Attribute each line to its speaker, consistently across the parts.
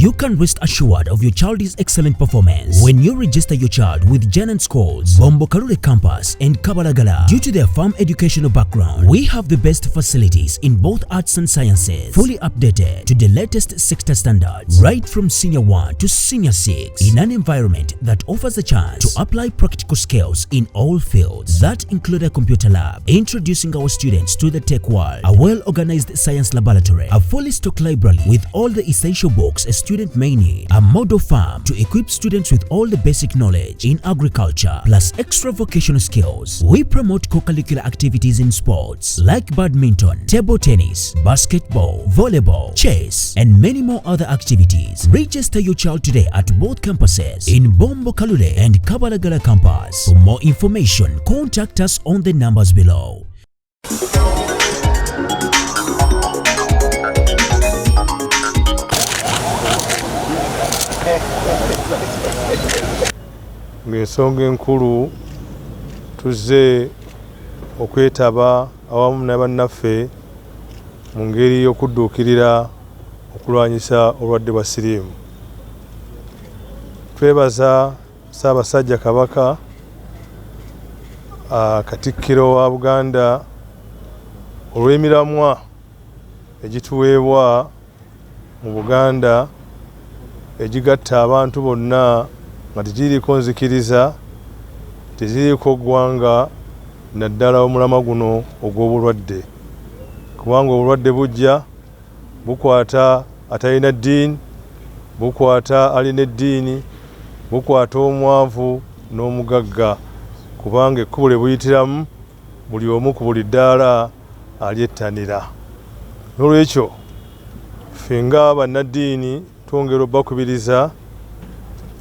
Speaker 1: You can rest assured of your child's excellent performance when you register your child with Janan Schools, Bombo Kalule Campus and Kabaka. Due to their firm educational background, we have the best facilities in both arts and sciences, fully updated to the latest sector standards, right from Senior 1 to Senior 6, in an environment that offers a chance to apply practical skills in all fields. That include a computer lab, introducing our students to the tech world, a well-organized science laboratory, a fully stocked library with all the essential books a student may need, a model farm to equip students with all the basic knowledge in agriculture, plus extra vocational skills. We promote co-curricular activities in sports like badminton, table tennis, basketball, volleyball, chess, and many more other activities. Register your child today at both campuses in Bombo Kalule and Kabaka campus. For more information, contact us on the numbers below.
Speaker 2: Ng'ensonga enkulu tuzze okwetaba awamu ne bannaffe mu ngeri y'okudduukirira okulwanyisa obulwadde bwa siriimu. Twebaza Ssaabasajja Kabaka, Katikkiro wa Buganda, olw'emiramwa egituweebwa mu Buganda egigatta abantu bonna nga tegiriko nzikiriza, teziriko ggwanga naddala omulamwa guno ogw'obulwadde. Kubanga obulwadde bujja bukwata atalina ddiini, bukwata alina eddiini, bukwata omwavu n'omugagga, kubanga ekkubo lye buyitiramu buli omu ku buli ddaala alyettanira. N'olwekyo ffe nga bannaddiini twongera obbakubiriza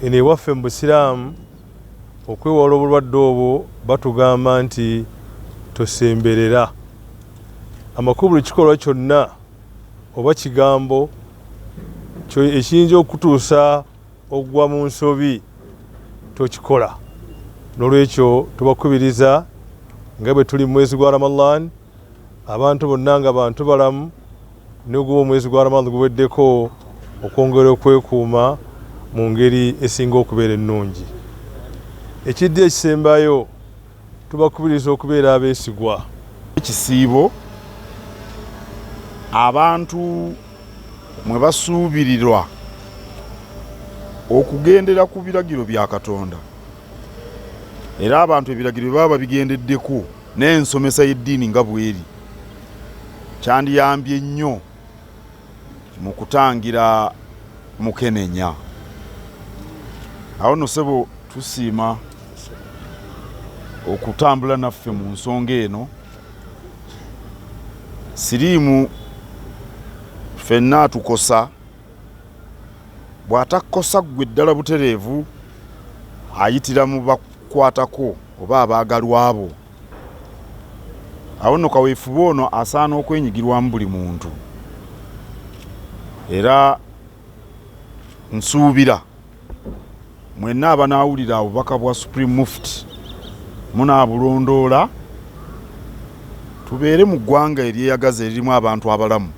Speaker 2: eno ewaffe mu Busiraamu okwewala obulwadde obwo batugamba nti tosemberera. Amakulu buli kikolwa kyonna oba kigambo ekiyinza okutuusa ogwa mu nsobi tokikola. N'olwekyo tubakubiriza nga bwe tuli mu mwezi gwa Ramadan, abantu bonna nga bantu balamu, ne guba omwezi gwa Ramadan guweddeko, okwongera okwekuuma mu ngeri esinga okubeera ennungi. Ekidde ekisembayo tubakubiriza okubeera abeesigwa.
Speaker 3: Ekisiibo abantu mwe basuubirirwa okugendera ku biragiro bya Katonda, era abantu ebiragiro baba bigendeddeko n'ensomesa y'eddiini nga bweri, kyandiyambye nnyo mu kutangira mukenenya. Awo nno ssebo tusiima okutambula naffe mu nsonga eno. Siriimu ffenna atukosa, bw'atakosa ggwe ddala butereevu ayitira mu bakwatako oba abaagalwa abo. Awo nno kaweefube ono asaana okwenyigirwamu buli muntu. Era nsuubira mwenna abanaawulira obubaka bwa Supreme Mufti munaabulondoola, tubeere mu ggwanga eryeyagaza eririmu abantu abalamu.